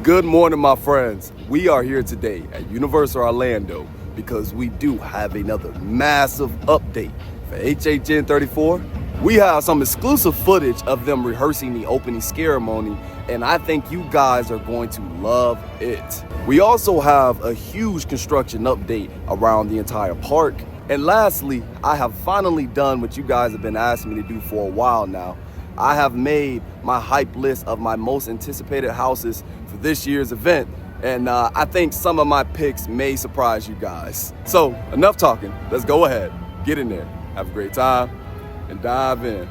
Good morning, my friends. We are here today at Universal Orlando because we do have another massive update for HHN 34. We have some exclusive footage of them rehearsing the opening Scaremony, and I think you guys are going to love it. We also have a huge construction update around the entire park. And lastly, I have finally done what you guys have been asking me to do for a while now. I have made my hype list of my most anticipated houses for this year's event, and I think some of my picks may surprise you guys. So enough talking, let's go ahead, get in there, have a great time, and dive in.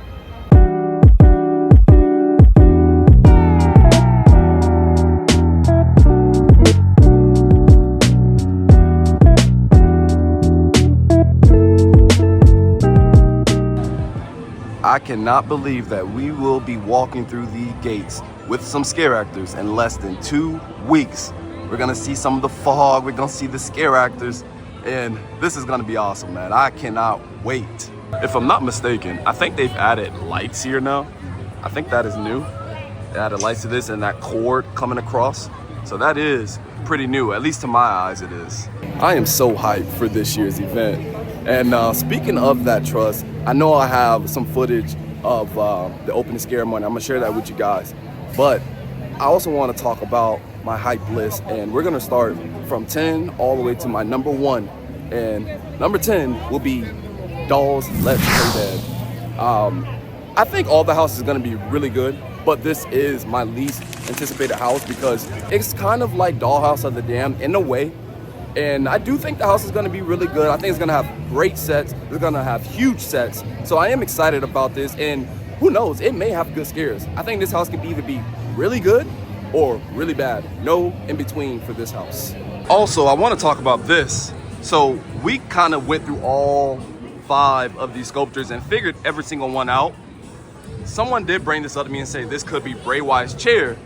I cannot believe that we will be walking through the gates with some scare actors in less than 2 weeks. We're gonna see some of the fog, we're gonna see the scare actors, and this is gonna be awesome, man. I cannot wait. If I'm not mistaken, I think they've added lights here now. I think that is new. They added lights to this and that cord coming across. So that is pretty new, at least to my eyes it is. I am so hyped for this year's event. And speaking of that trust, I know I have some footage of the opening Scaremony. I'm gonna share that with you guys. But I also want to talk about my hype list, and we're gonna start from 10 all the way to my number 1. And number 10 will be Dolls Let's Play Dead. I think all the house is gonna be really good, but this is my least anticipated house because it's kind of like Dollhouse of the Damned in a way. And I do think the house is gonna be really good. I think it's gonna have great sets. It's gonna have huge sets. So I am excited about this, and who knows, it may have good scares. I think this house could either be really good or really bad. No in between for this house. Also, I wanna talk about this. So we kind of went through all 5 of these sculptures and figured every single one out. Someone did bring this up to me and say this could be Bray Wyatt's chair,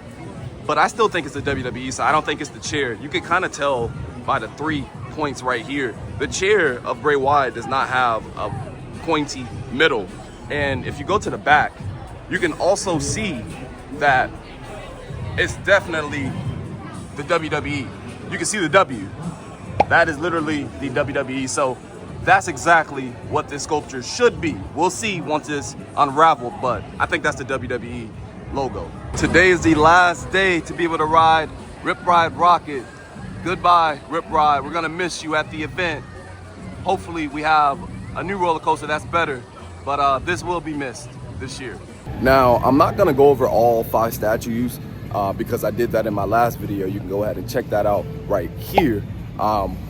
but I still think it's the WWE, so I don't think it's the chair. You can kind of tell by the 3 points right here. The chair of Bray Wyatt does not have a pointy middle. And if you go to the back, you can also see that it's definitely the WWE. You can see the W. That is literally the WWE. So that's exactly what this sculpture should be. We'll see once it's unraveled, but I think that's the WWE logo. Today is the last day to be able to ride Rip Ride Rocket. Goodbye, Rip Ride. We're gonna miss you at the event. Hopefully we have a new roller coaster that's better, but this will be missed this year. Now, I'm not gonna go over all 5 statues because I did that in my last video. You can go ahead and check that out right here.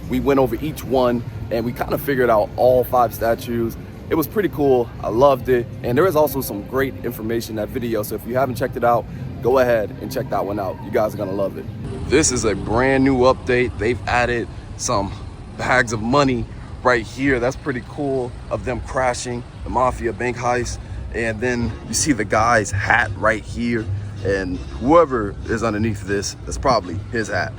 We went over each one and we kind of figured out all 5 statues. It was pretty cool, I loved it. And there is also some great information in that video. So if you haven't checked it out, go ahead and check that one out. You guys are gonna love it. This is a brand new update. They've added some bags of money right here. That's pretty cool of them crashing the Mafia bank heist. And then you see the guy's hat right here. And whoever is underneath this, that's probably his hat.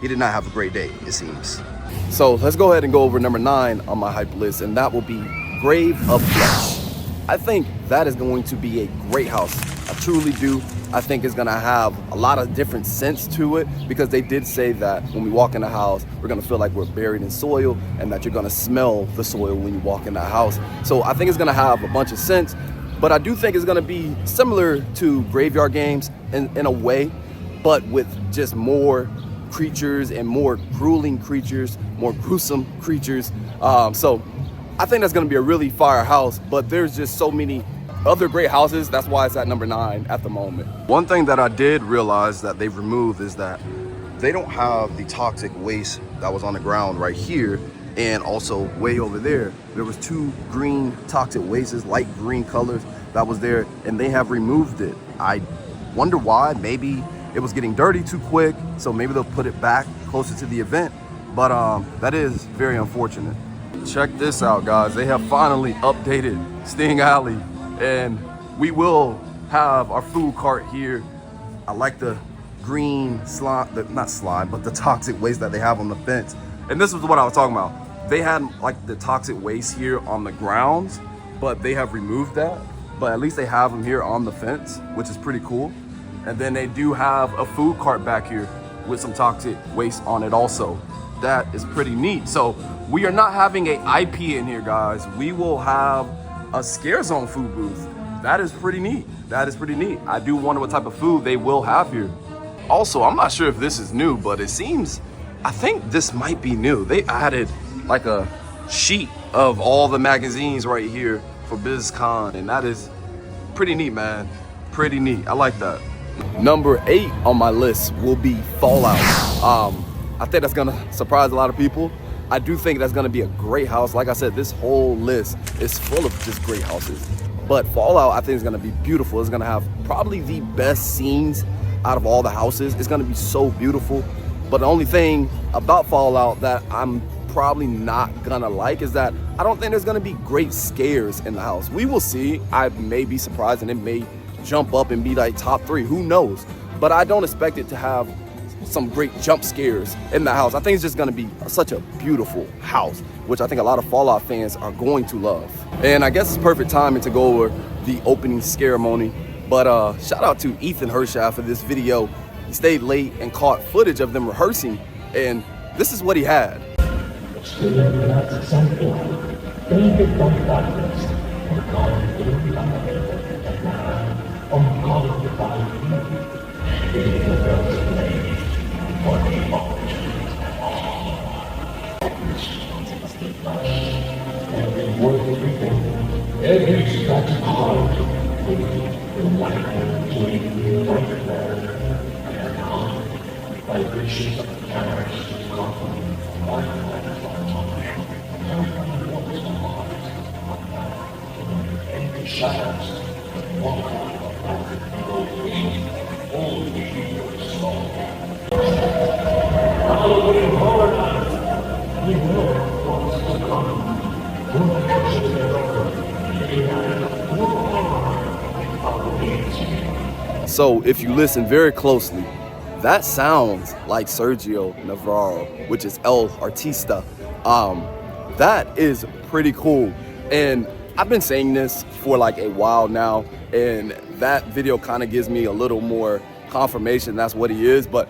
He did not have a great day, it seems. So let's go ahead and go over number 9 on my hype list, and that will be Grave of Flesh. I think that is going to be a great house. I truly do. I think it's gonna have a lot of different scents to it because they did say that when we walk in the house, we're gonna feel like we're buried in soil and that you're gonna smell the soil when you walk in the house. So I think it's gonna have a bunch of scents, but I do think it's gonna be similar to Graveyard Games in a way, but with just more creatures and more grueling creatures, more gruesome creatures. So I think that's gonna be a really fire house, but there's just so many other great houses. That's why it's at number 9 at the moment. One thing that I did realize that they've removed is that they don't have the toxic waste that was on the ground right here, and also way over there there was 2 green toxic wastes, light green colors that was there, and they have removed it. I wonder why. Maybe it was getting dirty too quick, so maybe they'll put it back closer to the event, but that is very unfortunate. Check this out, guys. They have finally updated Sting Alley, and we will have our food cart here. I like the green slime, not slime, but the toxic waste that they have on the fence. And this is what I was talking about. They had like the toxic waste here on the grounds, but they have removed that. But at least they have them here on the fence, which is pretty cool. And then they do have a food cart back here with some toxic waste on it also. That is pretty neat. So we are not having a IP in here, guys. We will have a Scare Zone food booth. That is pretty neat. That is pretty neat. I do wonder what type of food they will have here. Also, I'm not sure if this is new, but it seems, I think this might be new. They added like a sheet of all the magazines right here for BizCon, and that is pretty neat, man. Pretty neat. I like that. Number 8 on my list will be Fallout. I think that's gonna surprise a lot of people. I do think that's gonna be a great house. Like I said, this whole list is full of just great houses. But Fallout, I think, is gonna be beautiful. It's gonna have probably the best scenes out of all the houses. It's gonna be so beautiful. But the only thing about Fallout that I'm probably not gonna like is that I don't think there's gonna be great scares in the house. We will see. I may be surprised and it may jump up and be like top 3, who knows? But I don't expect it to have some great jump scares in the house. I think it's just gonna be such a beautiful house, which I think a lot of Fallout fans are going to love. And I guess it's perfect timing to go over the opening Scaremony. But shout out to Ethan Hershaw for this video. He stayed late and caught footage of them rehearsing, and this is what he had. So if you listen very closely, that sounds like Sergio Navarro, which is El Artista. That is pretty cool. And I've been saying this for like a while now, and that video kind of gives me a little more confirmation that's what he is. But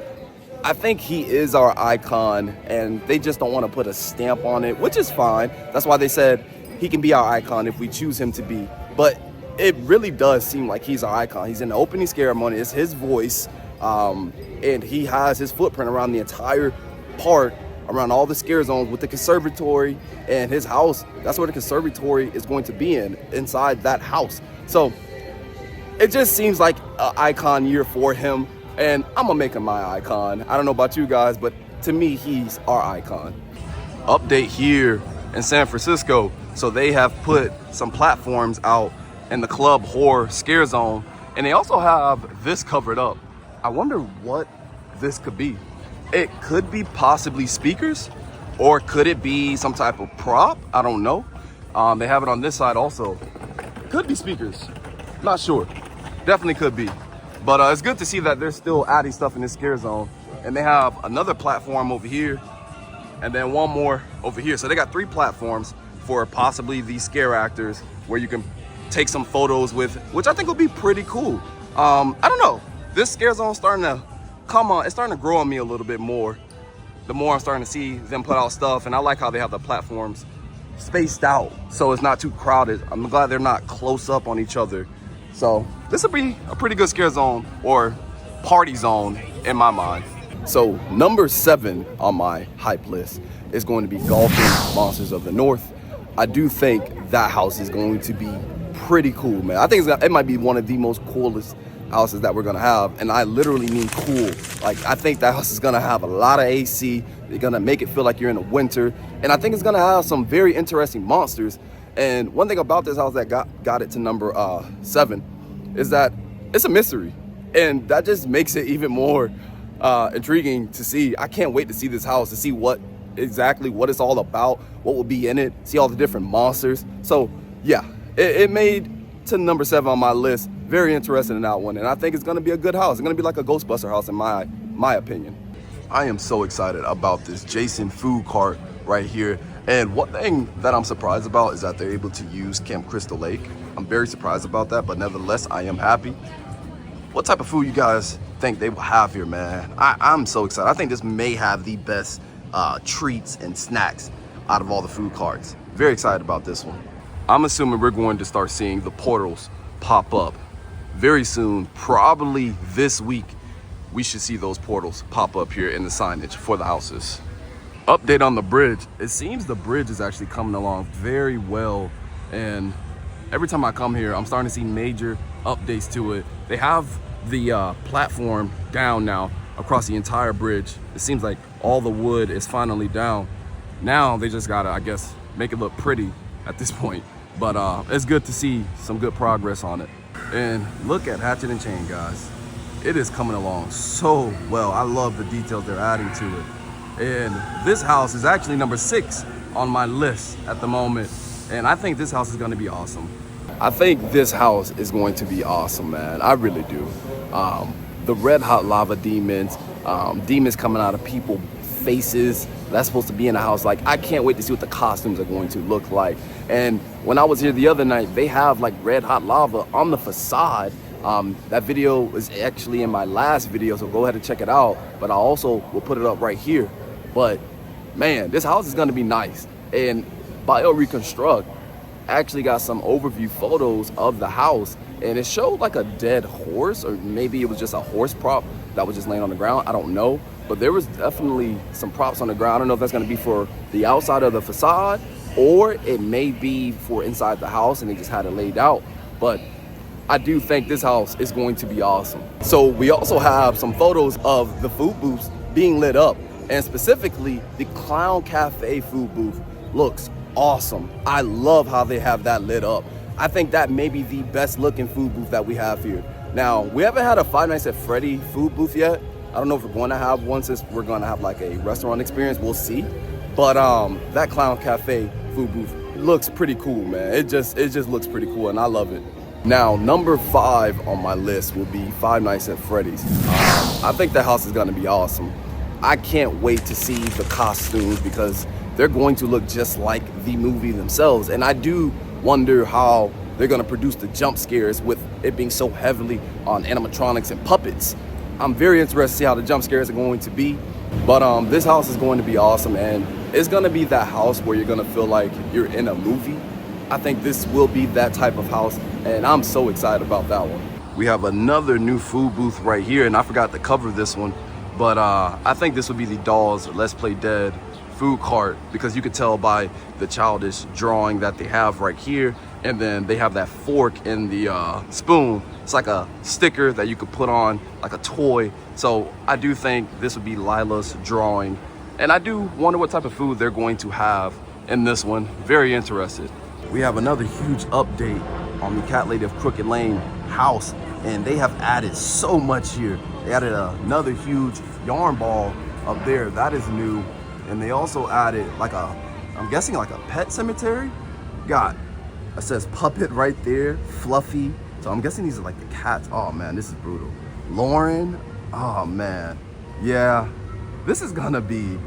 I think he is our icon, and they just don't want to put a stamp on it, which is fine. That's why they said he can be our icon if we choose him to be. But it really does seem like he's our icon. He's in the opening Scaremony. It's his voice, and he has his footprint around the entire park, around all the scare zones with the conservatory and his house. That's where the conservatory is going to be inside that house. So it just seems like an icon year for him, and I'm gonna make him my icon. I don't know about you guys, but to me, he's our icon. Update here in San Francisco. So they have put some platforms out in the Club Horror Scare Zone, and they also have this covered up. I wonder what this could be. It could be possibly speakers, or could it be some type of prop? I don't know. They have it on this side also. Could be speakers, not sure. Definitely could be. But it's good to see that they're still adding stuff in this Scare Zone. And they have another platform over here, and then one more over here. So they got 3 platforms for possibly these scare actors where you can take some photos with, which I think will be pretty cool. I don't know. This Scare Zone is starting to come on. It's starting to grow on me a little bit more. The more I'm starting to see them put out stuff, and I like how they have the platforms spaced out so it's not too crowded. I'm glad they're not close up on each other. So this will be a pretty good Scare Zone, or party zone in my mind. So number 7 on my hype list is going to be Golfing Monsters of the North. I do think that house is going to be pretty cool, man. I think it might be one of the most coolest houses that we're gonna have, and I literally mean cool. Like, I think that house is gonna have a lot of AC. They're gonna make it feel like you're in the winter, and I think it's gonna have some very interesting monsters. And one thing about this house that got it to number 7 is that it's a mystery, and that just makes it even more intriguing to see. I can't wait to see this house, to see what it's all about, what will be in it, see all the different monsters. So yeah, it made to number 7 on my list. Very interested in that one, and I think it's gonna be a good house. It's gonna be like a Ghostbuster house in my opinion. I am so excited about this Jason food cart right here. And one thing that I'm surprised about is that they're able to use Camp Crystal Lake. I'm very surprised about that, but nevertheless, I am happy. What type of food you guys think they will have here, man? I'm so excited. I think this may have the best treats and snacks out of all the food carts. Very excited about this one. I'm assuming we're going to start seeing the portals pop up very soon. Probably this week, we should see those portals pop up here in the signage for the houses. Update on the bridge. It seems the bridge is actually coming along very well. And every time I come here, I'm starting to see major updates to it. They have the platform down now across the entire bridge. It seems like all the wood is finally down. Now they just gotta, I guess, make it look pretty at this point. But it's good to see some good progress on it. And look at Hatchet and Chain, guys. It is coming along so well. I love the details they're adding to it. And this house is actually number 6 on my list at the moment. And I think this house is gonna be awesome. I think this house is going to be awesome, man. I really do. The red hot lava demons, demons coming out of people's faces. That's supposed to be in a house. Like, I can't wait to see what the costumes are going to look like. And when I was here the other night, they have like red hot lava on the facade. That video is actually in my last video, so go ahead and check it out. But I also will put it up right here. But man, this house is gonna be nice. And Bio Reconstruct actually got some overview photos of the house, and it showed like a dead horse, or maybe it was just a horse prop that was just laying on the ground. I don't know, but there was definitely some props on the ground. I don't know if that's going to be for the outside of the facade, or it may be for inside the house and they just had it laid out. But I do think this house is going to be awesome. So we also have some photos of the food booths being lit up, and specifically the Clown Cafe food booth looks awesome. I love how they have that lit up. I think that may be the best looking food booth that we have here. Now, we haven't had a Five Nights at Freddy food booth yet. I don't know if we're going to have one, since we're going to have like a restaurant experience. We'll see. But that Clown Cafe food booth looks pretty cool, man. It just looks pretty cool, and I love it. Now, number 5 on my list will be Five Nights at Freddy's. I think the house is going to be awesome. I can't wait to see the costumes, because they're going to look just like the movie themselves. And I do wonder how they're gonna produce the jump scares with it being so heavily on animatronics and puppets. I'm very interested to see how the jump scares are going to be. But this house is going to be awesome, and it's gonna be that house where you're gonna feel like you're in a movie. I think this will be that type of house, and I'm so excited about that one. We have another new food booth right here, and I forgot to cover this one, but I think this would be the Dolls Let's Play Dead food cart, because you could tell by the childish drawing that they have right here, and then they have that fork in the spoon. It's like a sticker that you could put on like a toy. So I do think this would be Lila's drawing, and I do wonder what type of food they're going to have in this one. Very interested. We have another huge update on the Cat Lady of Crooked Lane house, and they have added so much here. They added another huge yarn ball up there. That is new. And they also added like I'm guessing like a pet cemetery. Got, it says puppet right there, Fluffy. So I'm guessing these are like the cats. Oh man, this is brutal. Lauren, oh man. Yeah, this is gonna be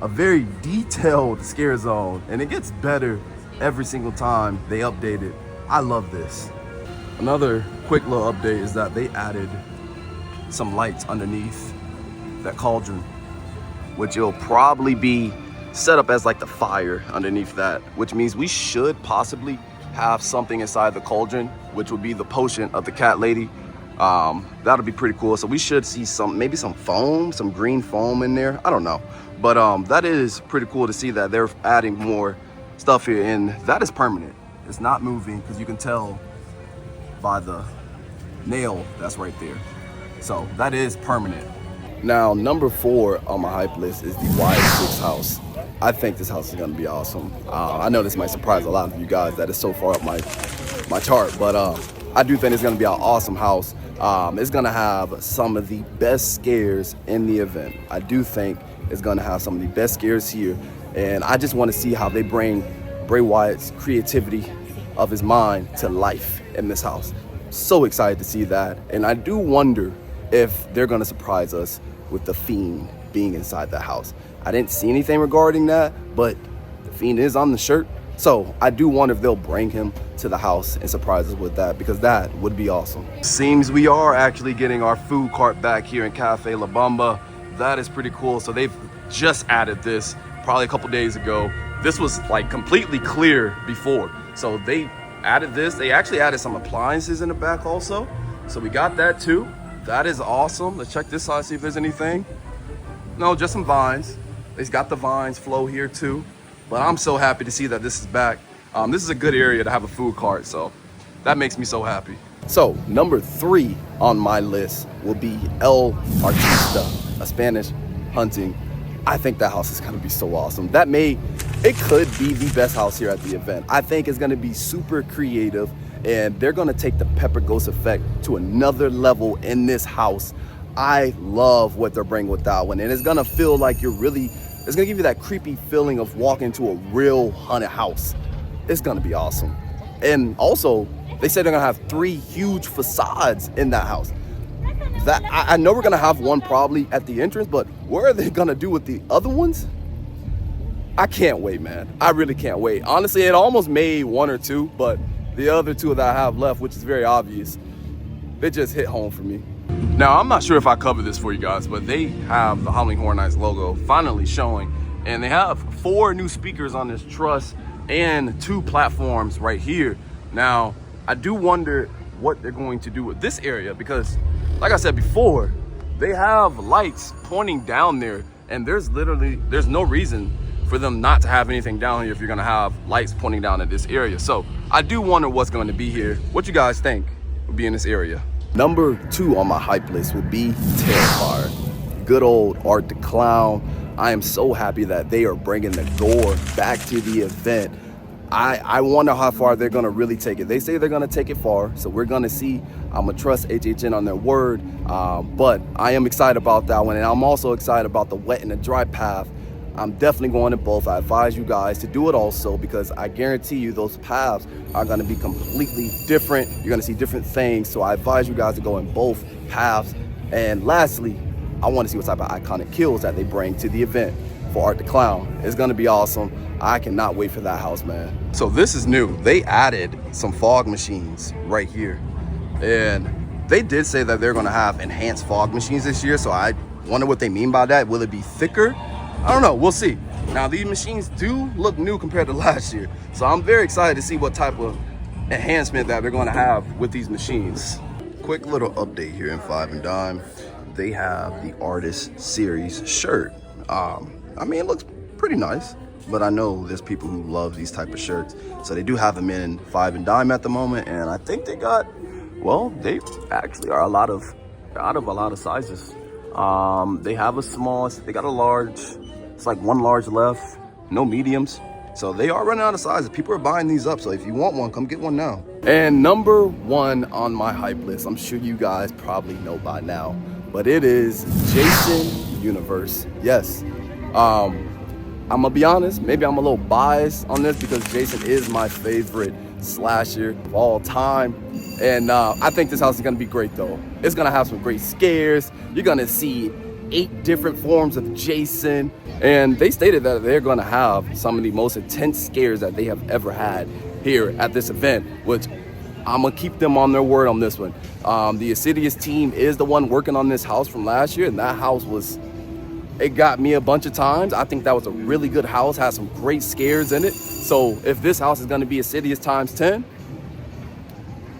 a very detailed scare zone, and it gets better every single time they update it. I love this. Another quick little update is that they added some lights underneath that cauldron, which will probably be set up as like the fire underneath that, which means we should possibly have something inside the cauldron, which would be the potion of the Cat Lady. That'll be pretty cool. So we should see maybe some foam, some green foam in there. I don't know, but that is pretty cool to see that they're adding more stuff here, and that is permanent. It's not moving, because you can tell by the nail that's right there. So that is permanent. Now, number 4 on my hype list is the Wyatt Sicks house. I think this house is gonna be awesome. I know this might surprise a lot of you guys that it's so far up my chart, but I do think it's gonna be an awesome house. It's gonna have some of the best scares in the event. I do think it's gonna have some of the best scares here, and I just wanna see how they bring Bray Wyatt's creativity of his mind to life in this house. So excited to see that, and I do wonder if they're gonna surprise us with the Fiend being inside the house. I didn't see anything regarding that, but the Fiend is on the shirt, So I do wonder if they'll bring him to the house and surprise us with that, because that would be awesome. Seems we are actually getting our food cart back here in Cafe La Bamba. That is pretty cool. So they've just added this probably a couple days ago. This was like completely clear before. So they added this. They actually added some appliances in the back also. So we got that too. That is awesome. Let's check this side, see if there's anything. No, just some vines. They've got the vines flow here too. But I'm so happy to see that this is back. This is a good area to have a food cart, so that makes me so happy. So number 3 on my list will be El Artista, a Spanish hunting. I think that house is gonna be so awesome. It could be the best house here at the event. I think it's gonna be super creative, and they're gonna take the Pepper Ghost effect to another level in this house. I love what they're bringing with that one, and it's gonna feel like it's gonna give you that creepy feeling of walking into a real haunted house. It's gonna be awesome. And also, they said they're gonna have 3 huge facades in that house. That I know we're gonna have one probably at the entrance, but what are they gonna do with the other ones? I can't wait, man. I really can't wait. Honestly, it almost made 1 or 2, but the other 2 that I have left, which is very obvious, they just hit home for me. Now, I'm not sure if I covered this for you guys, but they have the Halloween Horror Nights logo finally showing, and they have 4 new speakers on this truss and 2 platforms right here. Now, I do wonder what they're going to do with this area, because like I said before, they have lights pointing down there, and there's no reason for them not to have anything down here if you're gonna have lights pointing down at this area. So I do wonder what's going to be here. What you guys think will be in this area? Number 2 on my hype list would be Terrifier. Good old Art the Clown. I am so happy that they are bringing the door back to the event. I wonder how far they're gonna really take it. They say they're gonna take it far, so we're gonna see. I'm gonna trust HHN on their word, but I am excited about that one, and I'm also excited about the wet and the dry path. I'm definitely going to both. I advise you guys to do it also, because I guarantee you those paths are going to be completely different. You're going to see different things. So I advise you guys to go in both paths. And lastly, I want to see what type of iconic kills that they bring to the event for Art the Clown. It's going to be awesome. I cannot wait for that house, man. So this is new. They added some fog machines right here. And they did say that they're going to have enhanced fog machines this year. So I wonder what they mean by that. Will it be thicker? I don't know, we'll see. Now, these machines do look new compared to last year, so I'm very excited to see what type of enhancement that they're going to have with these machines. Quick little update here in Five and Dime. They have the Artist Series shirt. I mean, it looks pretty nice, but I know there's people who love these type of shirts, so they do have them in Five and Dime at the moment, and I think they got, well, they actually are out of a lot of sizes. They have a small, they got a large. It's like 1 large left, no mediums. So they are running out of sizes. People are buying these up. So if you want one, come get one now. And number 1 on my hype list, I'm sure you guys probably know by now, but it is Jason Universe. Yes. I'm gonna be honest, maybe I'm a little biased on this because Jason is my favorite slasher of all time. And I think this house is gonna be great though. It's gonna have some great scares. You're gonna see 8 different forms of Jason, and they stated that they're going to have some of the most intense scares that they have ever had here at this event, which I'm gonna keep them on their word on this one. The Insidious team is the one working on this house from last year, and that house it got me a bunch of times. I think that was a really good house, had some great scares in it. So if this house is going to be Insidious times 10,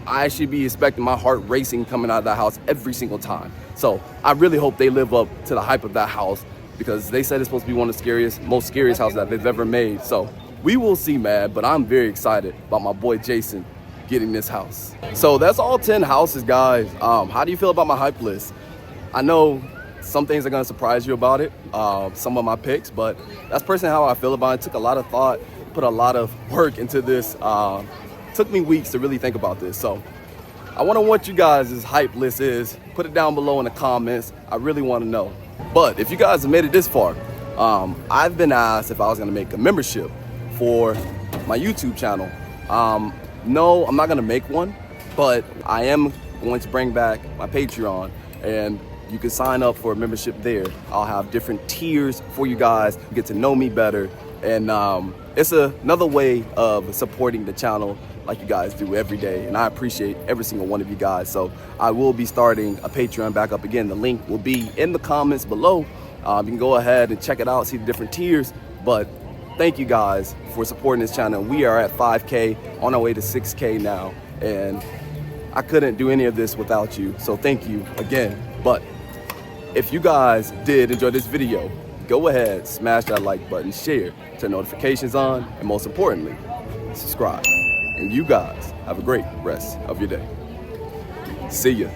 I should be expecting my heart racing coming out of that house every single time. So I really hope they live up to the hype of that house, because they said it's supposed to be one of the most scariest houses that they've ever made. So we will see, man, but I'm very excited about my boy Jason getting this house. So that's all 10 houses, guys. How do you feel about my hype list? I know some things are gonna surprise you about it, some of my picks, but that's personally how I feel about it. It took a lot of thought, put a lot of work into this. Took me weeks to really think about this. So I wonder what you guys' hype list is. Put it down below in the comments. I really want to know. But if you guys have made it this far, I've been asked if I was gonna make a membership for my YouTube channel. No, I'm not gonna make one, but I am going to bring back my Patreon, and you can sign up for a membership there. I'll have different tiers for you guys to get to know me better, And it's another way of supporting the channel like you guys do every day. And I appreciate every single one of you guys. So I will be starting a Patreon back up again. The link will be in the comments below. You can go ahead and check it out, see the different tiers. But thank you guys for supporting this channel. We are at 5K, on our way to 6K now. And I couldn't do any of this without you. So thank you again. But if you guys did enjoy this video, go ahead, smash that like button, share, turn notifications on, and most importantly, subscribe. And you guys have a great rest of your day. See ya.